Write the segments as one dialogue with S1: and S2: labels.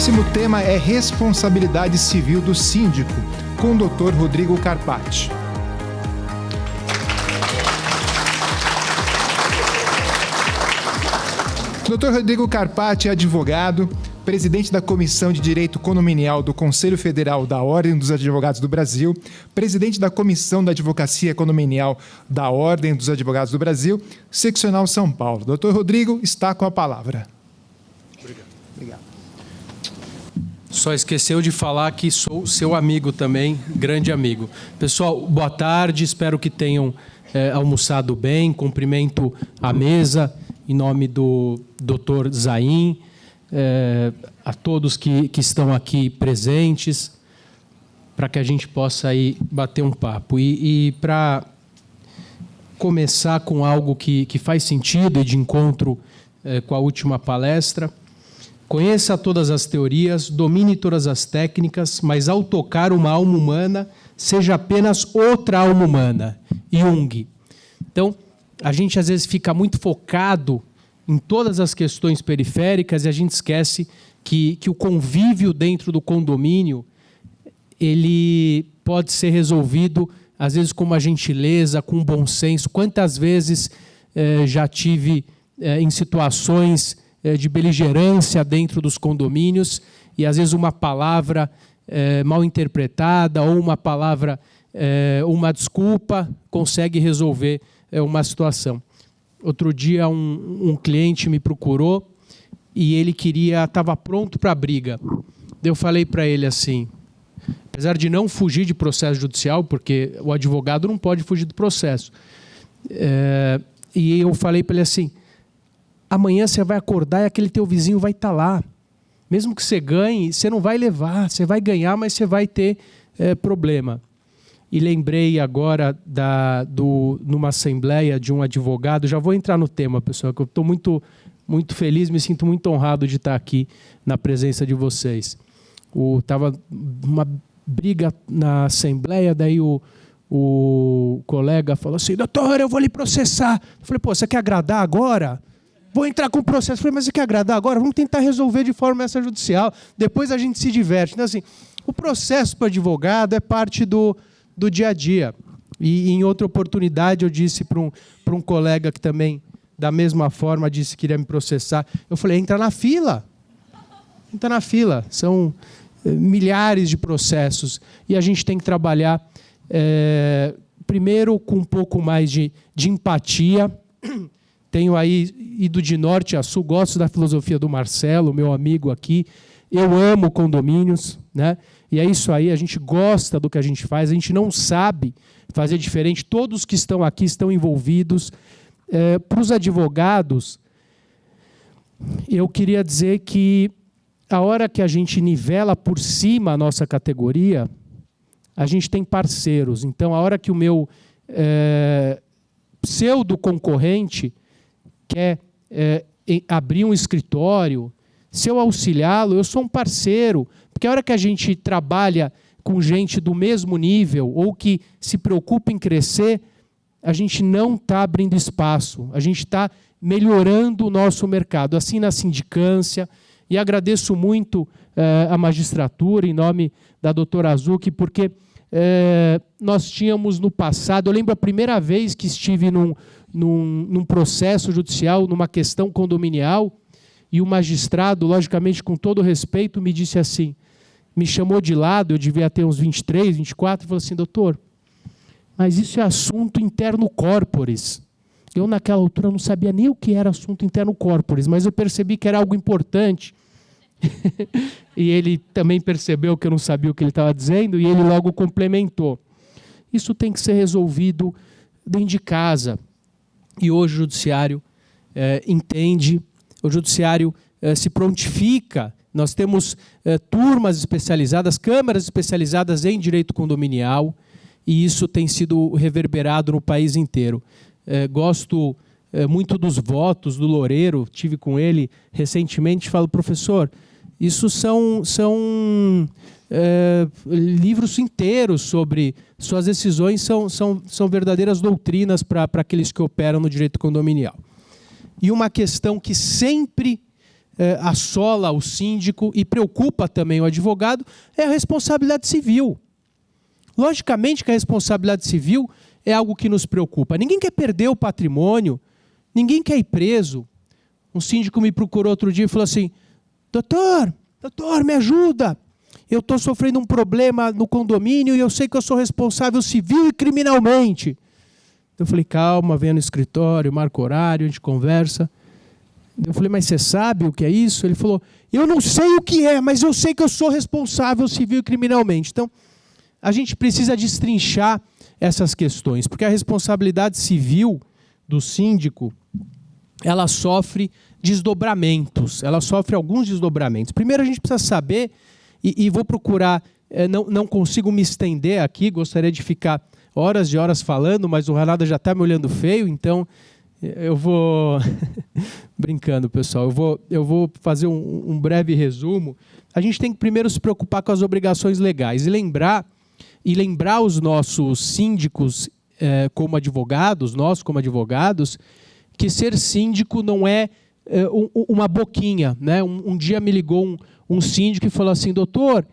S1: próximo tema é responsabilidade civil do síndico, com o Dr. Rodrigo Carpati. Dr. Rodrigo Carpati é advogado, presidente da Comissão de Direito Condominial do Conselho Federal da Ordem dos Advogados do Brasil, presidente da Comissão da Advocacia Condominial da Ordem dos Advogados do Brasil, seccional São Paulo. Dr. Rodrigo está com a palavra. Obrigado.
S2: Só esqueceu de falar que sou seu amigo também, grande amigo. Pessoal, boa tarde, espero que tenham almoçado bem. Cumprimento a mesa em nome do Dr. Zain, a todos que estão aqui presentes, para que a gente possa aí bater um papo. E para começar com algo que faz sentido e de encontro com a última palestra, conheça todas as teorias, domine todas as técnicas, mas ao tocar uma alma humana, seja apenas outra alma humana. Jung. Então, a gente às vezes fica muito focado em todas as questões periféricas e a gente esquece que o convívio dentro do condomínio ele pode ser resolvido, às vezes, com uma gentileza, com um bom senso. Quantas vezes já tive em situações de beligerância dentro dos condomínios e, às vezes, uma palavra mal interpretada ou uma palavra, uma desculpa, consegue resolver uma situação. Outro dia, um cliente me procurou e ele estava pronto para a briga. Eu falei para ele assim, apesar de não fugir de processo judicial, porque o advogado não pode fugir do processo, e eu falei para ele assim, amanhã você vai acordar e aquele teu vizinho vai estar lá. Mesmo que você ganhe, você não vai levar, você vai ganhar, mas você vai ter problema. E lembrei agora numa assembleia de um advogado, já vou entrar no tema, pessoal, que eu estou muito, muito feliz, me sinto muito honrado de estar aqui na presença de vocês. Estava uma briga na assembleia, daí o colega falou assim, doutor, eu vou lhe processar. Eu falei, pô, você quer agradar agora? Vou entrar com o processo. Eu falei, mas você quer agradar agora? Vamos tentar resolver de forma extrajudicial, depois a gente se diverte. Então, assim, o processo para advogado é parte do dia a dia. E em outra oportunidade eu disse para um colega que também, da mesma forma, disse que iria me processar. Eu falei, entra na fila. Entra na fila. São milhares de processos. E a gente tem que trabalhar, primeiro, com um pouco mais de empatia. Tenho aí ido de norte a sul, gosto da filosofia do Marcelo, meu amigo aqui. Eu amo condomínios, né? E é isso aí, a gente gosta do que a gente faz, a gente não sabe fazer diferente, todos que estão aqui estão envolvidos. Para os advogados, eu queria dizer que a hora que a gente nivela por cima a nossa categoria, a gente tem parceiros. Então, a hora que o meu pseudo-concorrente quer abrir um escritório, se eu auxiliá-lo, eu sou um parceiro. Porque a hora que a gente trabalha com gente do mesmo nível ou que se preocupa em crescer, a gente não está abrindo espaço, a gente está melhorando o nosso mercado. Assim na sindicância, e agradeço muito a magistratura, em nome da doutora Azuki, porque nós tínhamos no passado, eu lembro a primeira vez que estive num processo judicial, numa questão condominial, e o magistrado, logicamente, com todo respeito, me disse assim, me chamou de lado, eu devia ter uns 23, 24, e falou assim, doutor, mas isso é assunto interno corporis. Eu, naquela altura, não sabia nem o que era assunto interno corporis, mas eu percebi que era algo importante. E ele também percebeu que eu não sabia o que ele estava dizendo, e ele logo complementou. Isso tem que ser resolvido dentro de casa. E hoje o judiciário entende, o judiciário se prontifica. Nós temos turmas especializadas, câmaras especializadas em direito condominial, e isso tem sido reverberado no país inteiro. Gosto muito dos votos do Loureiro, tive com ele recentemente, falo, professor, isso são livros inteiros sobre suas decisões, são verdadeiras doutrinas para aqueles que operam no direito condominial. E uma questão que sempre assola o síndico e preocupa também o advogado é a responsabilidade civil. Logicamente que a responsabilidade civil é algo que nos preocupa. Ninguém quer perder o patrimônio, ninguém quer ir preso. Um síndico me procurou outro dia e falou assim: doutor, me ajuda. Eu estou sofrendo um problema no condomínio e eu sei que eu sou responsável civil e criminalmente. Eu falei: calma, venha no escritório, marca horário, a gente conversa. Eu falei: mas você sabe o que é isso? Ele falou: eu não sei o que é, mas eu sei que eu sou responsável civil e criminalmente. Então, a gente precisa destrinchar essas questões, porque a responsabilidade civil do síndico, ela sofre desdobramentos, ela sofre alguns desdobramentos. Primeiro, a gente precisa saber, e vou procurar, não consigo me estender aqui, gostaria de ficar horas e horas falando, mas o Renato já está me olhando feio, então eu vou... Brincando, pessoal, eu vou fazer um breve resumo. A gente tem que primeiro se preocupar com as obrigações legais e lembrar os nossos síndicos como advogados, nós como advogados, que ser síndico não é uma boquinha, né? Um dia me ligou um síndico e falou assim: doutor,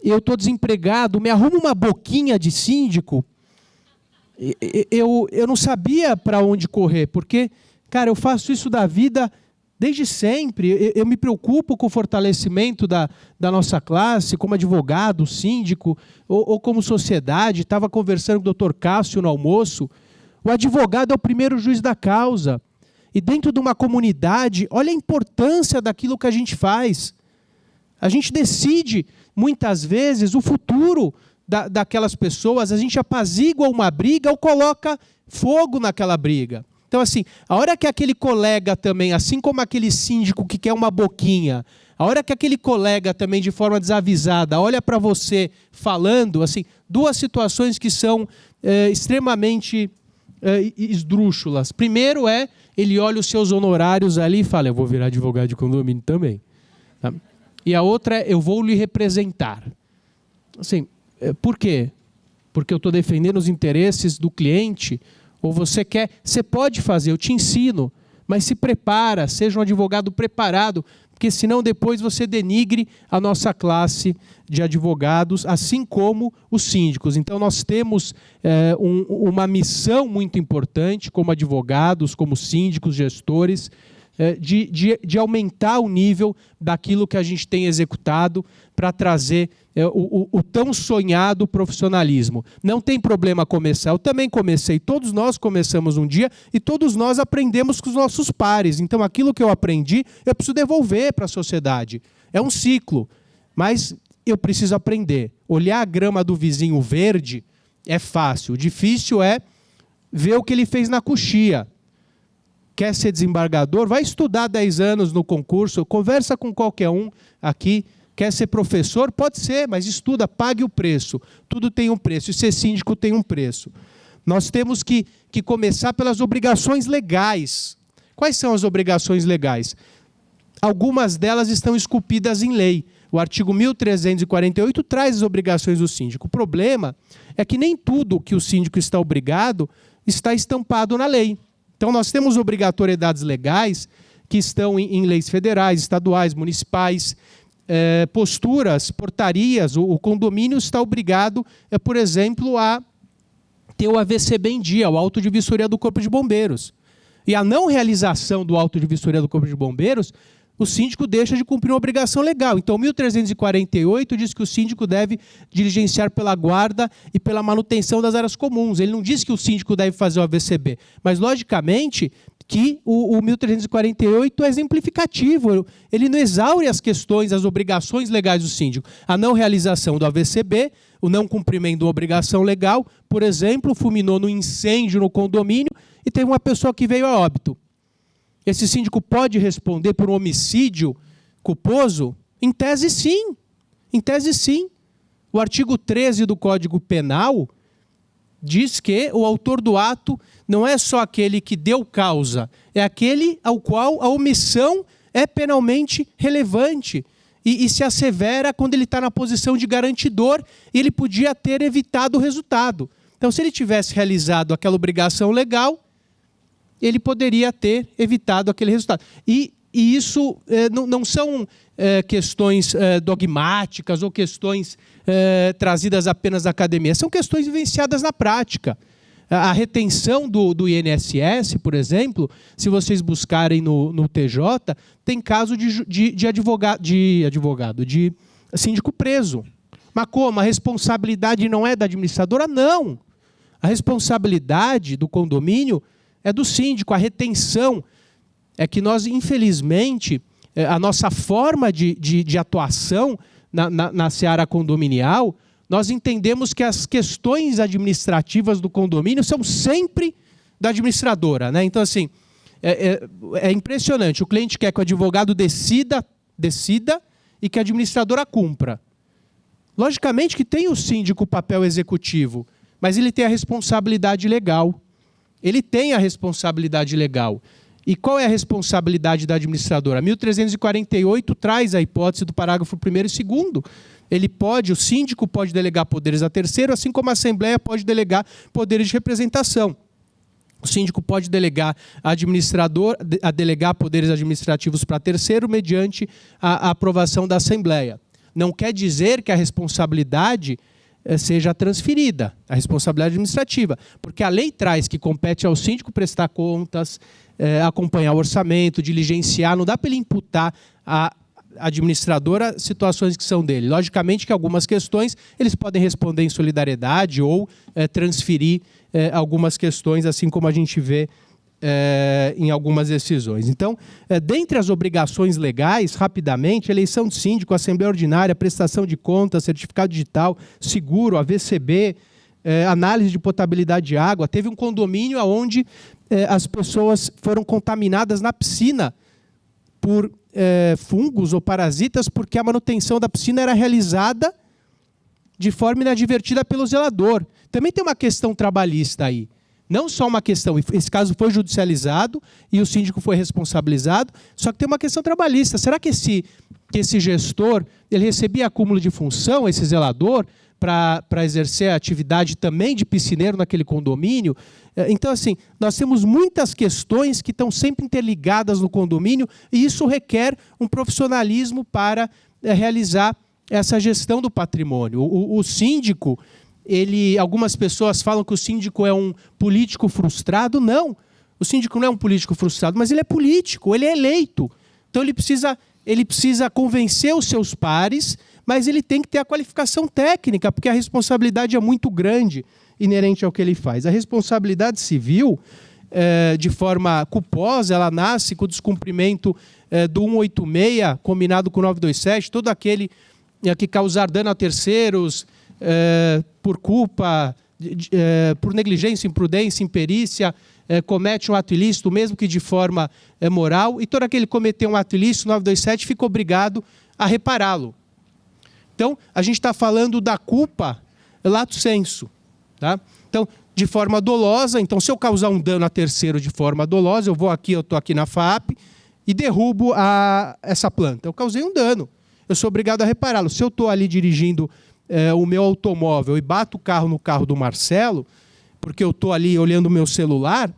S2: eu estou desempregado, me arruma uma boquinha de síndico. Eu não sabia para onde correr, porque, cara, eu faço isso da vida desde sempre. Eu me preocupo com o fortalecimento da nossa classe, como advogado, síndico, ou como sociedade. Estava conversando com o doutor Cássio no almoço. O advogado é o primeiro juiz da causa. E dentro de uma comunidade, olha a importância daquilo que a gente faz. A gente decide, muitas vezes, o futuro daquelas pessoas. A gente apazigua uma briga ou coloca fogo naquela briga. Então, assim, a hora que aquele colega também, assim como aquele síndico que quer uma boquinha, a hora que aquele colega também, de forma desavisada, olha para você falando, assim, duas situações que são extremamente esdrúxulas. Primeiro ele olha os seus honorários ali e fala: eu vou virar advogado de condomínio também. Tá? E a outra é: eu vou lhe representar. Assim, por quê? Porque eu estou defendendo os interesses do cliente? Ou você quer... Você pode fazer, eu te ensino, mas se prepara, seja um advogado preparado, porque senão depois você denigre a nossa classe de advogados, assim como os síndicos. Então nós temos uma missão muito importante como advogados, como síndicos, gestores, de aumentar o nível daquilo que a gente tem executado para trazer o tão sonhado profissionalismo. Não tem problema começar, eu também comecei, todos nós começamos um dia e todos nós aprendemos com os nossos pares. Então aquilo que eu aprendi, eu preciso devolver para a sociedade. É um ciclo, mas eu preciso aprender. Olhar a grama do vizinho verde é fácil, o difícil é ver o que ele fez na coxia. Quer ser desembargador? Vai estudar 10 anos no concurso, conversa com qualquer um aqui. Quer ser professor? Pode ser, mas estuda, pague o preço. Tudo tem um preço, e ser síndico tem um preço. Nós temos que começar pelas obrigações legais. Quais são as obrigações legais? Algumas delas estão esculpidas em lei. O artigo 1348 traz as obrigações do síndico. O problema é que nem tudo que o síndico está obrigado está estampado na lei. Então, nós temos obrigatoriedades legais que estão em leis federais, estaduais, municipais, posturas, portarias. O condomínio está obrigado, por exemplo, a ter o AVCB em dia, o auto de vistoria do Corpo de Bombeiros. E a não realização do auto de vistoria do Corpo de Bombeiros, o síndico deixa de cumprir uma obrigação legal. Então, 1348 diz que o síndico deve diligenciar pela guarda e pela manutenção das áreas comuns. Ele não diz que o síndico deve fazer o AVCB, mas, logicamente, que o 1348 é exemplificativo. Ele não exaure as questões, as obrigações legais do síndico. A não realização do AVCB, o não cumprimento de uma obrigação legal, por exemplo, fulminou no incêndio no condomínio e teve uma pessoa que veio a óbito. Esse síndico pode responder por um homicídio culposo? Em tese, sim. Em tese, sim. O artigo 13 do Código Penal diz que o autor do ato não é só aquele que deu causa, é aquele ao qual a omissão é penalmente relevante e se assevera quando ele está na posição de garantidor e ele podia ter evitado o resultado. Então, se ele tivesse realizado aquela obrigação legal, ele poderia ter evitado aquele resultado. E E isso não são questões dogmáticas ou questões trazidas apenas da academia, são questões vivenciadas na prática. A retenção do INSS, por exemplo, se vocês buscarem no TJ, tem caso de síndico preso. Mas como? A responsabilidade não é da administradora? Não. A responsabilidade do condomínio é do síndico. A retenção é que nós, infelizmente, a nossa forma de atuação na seara condominial, nós entendemos que as questões administrativas do condomínio são sempre da administradora, né? Então, assim, é impressionante. O cliente quer que o advogado decida e que a administradora cumpra. Logicamente que tem o síndico o papel executivo, mas ele tem a responsabilidade legal. Ele tem a responsabilidade legal. E qual é a responsabilidade da administradora? 1348 traz a hipótese do parágrafo 1º e 2º. O síndico pode delegar poderes a terceiro, assim como a Assembleia pode delegar poderes de representação. O síndico pode delegar a delegar poderes administrativos para terceiro mediante a aprovação da Assembleia. Não quer dizer que a responsabilidade seja transferida, a responsabilidade administrativa, porque a lei traz que compete ao síndico prestar contas, acompanhar o orçamento, diligenciar, não dá para ele imputar à administradora situações que são dele. Logicamente que algumas questões eles podem responder em solidariedade ou transferir algumas questões, assim como a gente vê em algumas decisões. Então, dentre as obrigações legais, rapidamente, eleição de síndico, assembleia ordinária, prestação de contas, certificado digital, seguro, AVCB, análise de potabilidade de água. Teve um condomínio onde as pessoas foram contaminadas na piscina por fungos ou parasitas, porque a manutenção da piscina era realizada de forma inadvertida pelo zelador. Também tem uma questão trabalhista aí. Não só uma questão, esse caso foi judicializado e o síndico foi responsabilizado, só que tem uma questão trabalhista. Será que esse gestor ele recebia acúmulo de função, esse zelador, para exercer a atividade também de piscineiro naquele condomínio? Então, assim, nós temos muitas questões que estão sempre interligadas no condomínio e isso requer um profissionalismo para realizar essa gestão do patrimônio. O síndico... algumas pessoas falam que o síndico é um político frustrado. Não, o síndico não é um político frustrado, mas ele é político, ele é eleito. Então ele precisa convencer os seus pares, mas ele tem que ter a qualificação técnica, porque a responsabilidade é muito grande inerente ao que ele faz. A responsabilidade civil, de forma culposa, ela nasce com o descumprimento do 186, combinado com o 927, todo aquele que causar dano a terceiros, por culpa, por negligência, imprudência, imperícia, comete um ato ilícito, mesmo que de forma moral, e todo aquele que cometeu um ato ilícito, 927, fica obrigado a repará-lo. Então, a gente está falando da culpa lato sensu. Tá? Então, de forma dolosa, então se eu causar um dano a terceiro de forma dolosa, eu estou aqui na FAP e derrubo essa planta. Eu causei um dano, eu sou obrigado a repará-lo. Se eu estou ali dirigindo o meu automóvel e bato o carro no carro do Marcelo, porque eu estou ali olhando o meu celular,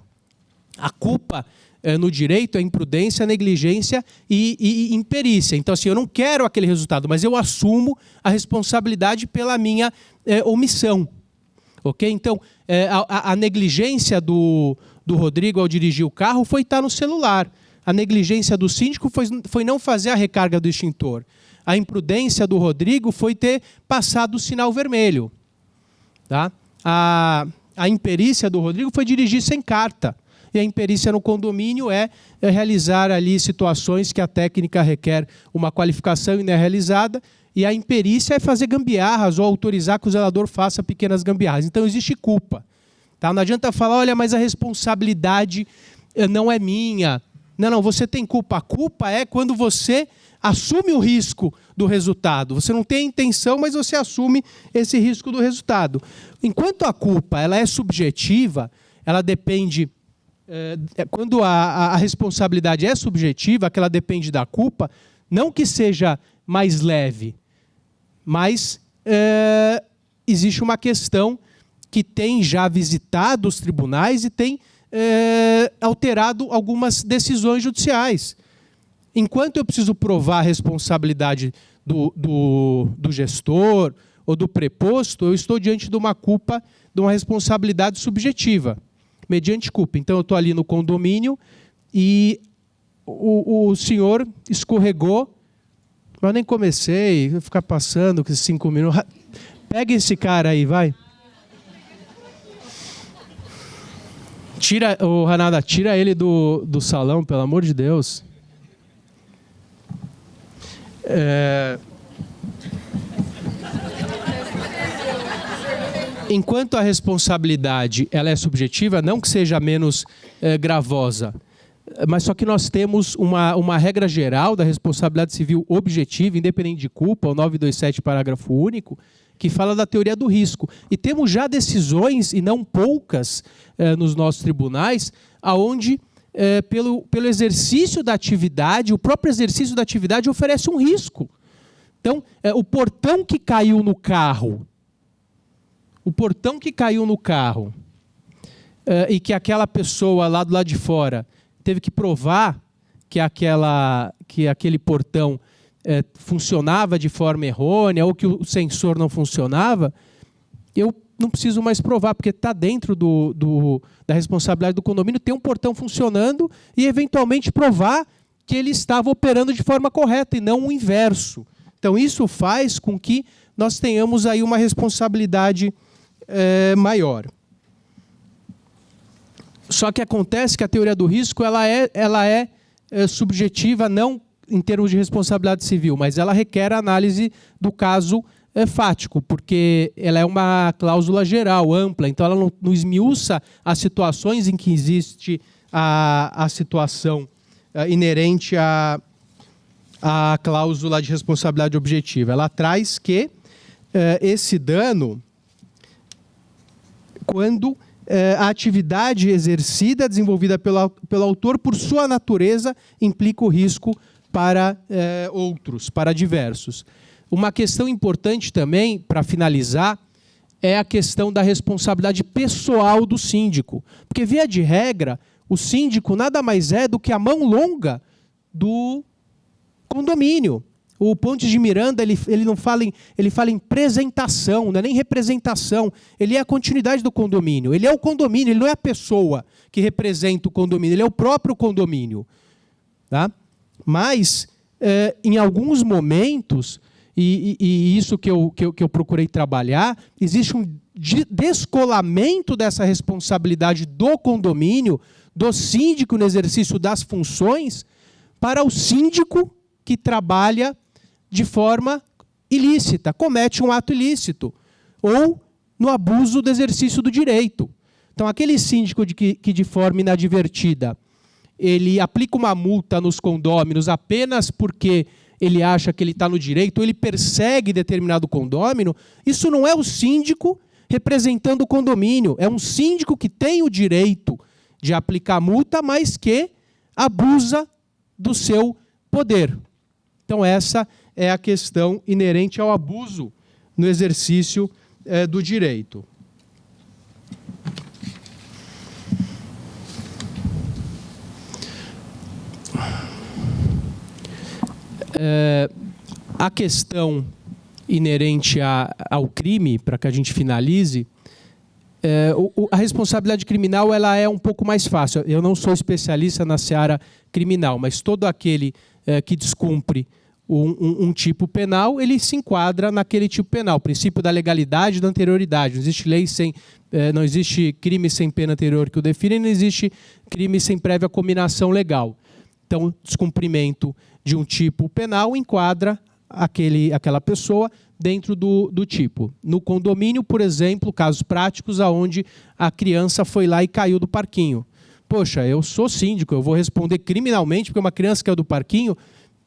S2: a culpa no direito é imprudência, negligência e imperícia. Então, assim, eu não quero aquele resultado, mas eu assumo a responsabilidade pela minha omissão. Ok? Então, a negligência do Rodrigo ao dirigir o carro foi estar no celular. A negligência do síndico foi não fazer a recarga do extintor. A imprudência do Rodrigo foi ter passado o sinal vermelho. Tá? A imperícia do Rodrigo foi dirigir sem carta. E a imperícia no condomínio é realizar ali situações que a técnica requer uma qualificação e não é realizada. E a imperícia é fazer gambiarras ou autorizar que o zelador faça pequenas gambiarras. Então existe culpa. Tá? Não adianta falar, olha, mas a responsabilidade não é minha. Não, você tem culpa. A culpa é quando você assume o risco do resultado. Você não tem a intenção, mas você assume esse risco do resultado. Enquanto a culpa ela é subjetiva, ela depende... quando a responsabilidade é subjetiva, que ela depende da culpa, não que seja mais leve, mas existe uma questão que tem já visitado os tribunais e tem alterado algumas decisões judiciais. enquanto eu preciso provar a responsabilidade do gestor ou do preposto, eu estou diante de uma culpa, de uma responsabilidade subjetiva, mediante culpa. Então, eu estou ali no condomínio e o senhor escorregou, mas eu nem comecei, vou ficar passando com esses 5 minutos. Pega esse cara aí, vai. Tira, Hanada, tira ele do salão, pelo amor de Deus. Enquanto a responsabilidade ela é subjetiva, não que seja menos gravosa, mas só que nós temos uma regra geral da responsabilidade civil objetiva, independente de culpa, o 927, parágrafo único, que fala da teoria do risco. E temos já decisões, e não poucas, nos nossos tribunais, aonde, pelo exercício da atividade, o próprio exercício da atividade oferece um risco. Então, o portão que caiu no carro, e que aquela pessoa lá do lado de fora teve que provar que aquele portão funcionava de forma errônea ou que o sensor não funcionava, eu não preciso mais provar, porque está dentro da responsabilidade do condomínio ter um portão funcionando e, eventualmente, provar que ele estava operando de forma correta e não o inverso. Então, isso faz com que nós tenhamos aí uma responsabilidade maior. Só que acontece que a teoria do risco ela é subjetiva, não em termos de responsabilidade civil, mas ela requer a análise do caso fático, porque ela é uma cláusula geral, ampla, então ela não esmiuça as situações em que existe a situação inerente à cláusula de responsabilidade objetiva. Ela traz que esse dano, quando a atividade exercida, desenvolvida pelo autor, por sua natureza, implica o risco para outros, para diversos. Uma questão importante também, para finalizar, é a questão da responsabilidade pessoal do síndico. Porque, via de regra, o síndico nada mais é do que a mão longa do condomínio. O Pontes de Miranda, ele não fala ele fala em presentação, não é nem representação. Ele é a continuidade do condomínio. Ele é o condomínio, ele não é a pessoa que representa o condomínio, ele é o próprio condomínio. Tá? Mas, em alguns momentos, e isso que eu procurei trabalhar, existe um descolamento dessa responsabilidade do condomínio, do síndico no exercício das funções, para o síndico que trabalha de forma ilícita, comete um ato ilícito, ou no abuso do exercício do direito. Então, aquele síndico que de forma inadvertida ele aplica uma multa nos condôminos apenas porque ele acha que ele está no direito, ou ele persegue determinado condômino, isso não é o síndico representando o condomínio, é um síndico que tem o direito de aplicar multa, mas que abusa do seu poder. Então, essa é a questão inerente ao abuso no exercício do direito. A questão inerente ao crime, para que a gente finalize, a responsabilidade criminal ela é um pouco mais fácil. Eu não sou especialista na seara criminal, mas todo aquele que descumpre um tipo penal, ele se enquadra naquele tipo penal. O princípio da legalidade e da anterioridade. Não existe lei não existe crime sem pena anterior que o define, não existe crime sem prévia cominação legal. Então, descumprimento de um tipo penal enquadra aquela pessoa dentro do tipo. No condomínio, por exemplo, casos práticos onde a criança foi lá e caiu do parquinho. Poxa, eu sou síndico, eu vou responder criminalmente porque uma criança caiu do parquinho?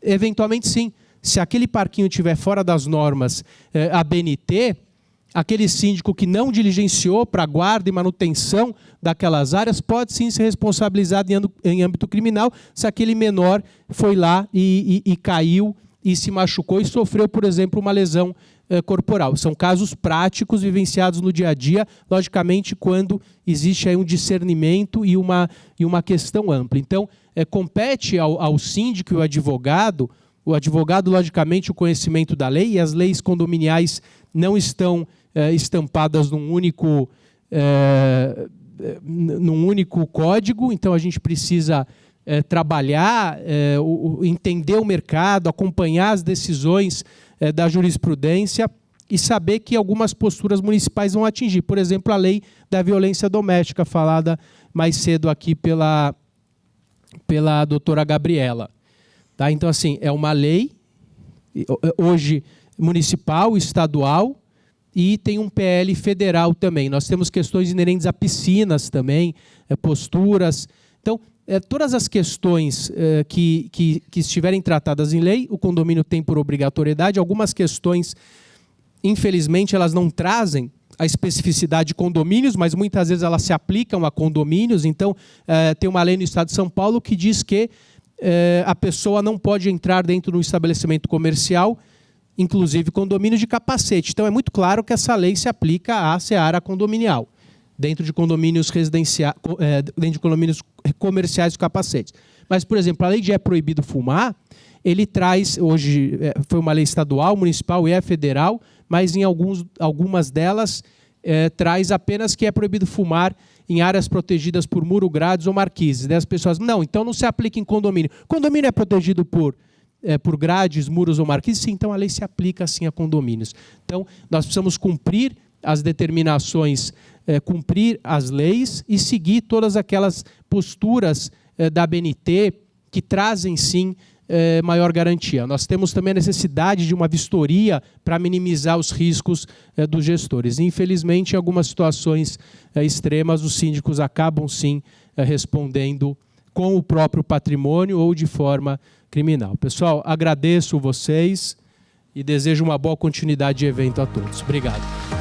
S2: Eventualmente, sim. Se aquele parquinho estiver fora das normas ABNT, aquele síndico que não diligenciou para guarda e manutenção daquelas áreas pode sim ser responsabilizado em âmbito criminal se aquele menor foi lá e caiu e se machucou e sofreu, por exemplo, uma lesão corporal. São casos práticos vivenciados no dia a dia, logicamente, quando existe aí um discernimento e uma questão ampla. Então, compete ao síndico e ao advogado. O advogado, logicamente, o conhecimento da lei, e as leis condominiais não estão estampadas num único código, então a gente precisa trabalhar, entender o mercado, acompanhar as decisões da jurisprudência e saber que algumas posturas municipais vão atingir. Por exemplo, a lei da violência doméstica, falada mais cedo aqui pela doutora Gabriela. Tá? Então, assim, é uma lei, hoje, municipal, estadual, e tem um PL federal também. Nós temos questões inerentes a piscinas também, posturas. Então, todas as questões que estiverem tratadas em lei, o condomínio tem por obrigatoriedade. Algumas questões, infelizmente, elas não trazem a especificidade de condomínios, mas muitas vezes elas se aplicam a condomínios. Então, tem uma lei no Estado de São Paulo que diz que a pessoa não pode entrar dentro de um estabelecimento comercial, inclusive condomínio, de capacete. Então, é muito claro que essa lei se aplica à seara condominial, dentro de condomínios residenciais, dentro de condomínios comerciais de capacetes. Mas, por exemplo, a lei de é proibido fumar, ele traz, hoje foi uma lei estadual, municipal e federal, mas em algumas delas traz apenas que é proibido fumar em áreas protegidas por muro, grades ou marquises. Daí as pessoas, não, então não se aplica em condomínio. Condomínio é protegido por grades, muros ou marquises? Sim, então a lei se aplica assim a condomínios. Então, nós precisamos cumprir as determinações, cumprir as leis e seguir todas aquelas posturas da ABNT que trazem, sim, maior garantia. Nós temos também a necessidade de uma vistoria para minimizar os riscos dos gestores. Infelizmente, em algumas situações extremas, os síndicos acabam, sim, respondendo com o próprio patrimônio ou de forma criminal. Pessoal, agradeço vocês e desejo uma boa continuidade de evento a todos. Obrigado.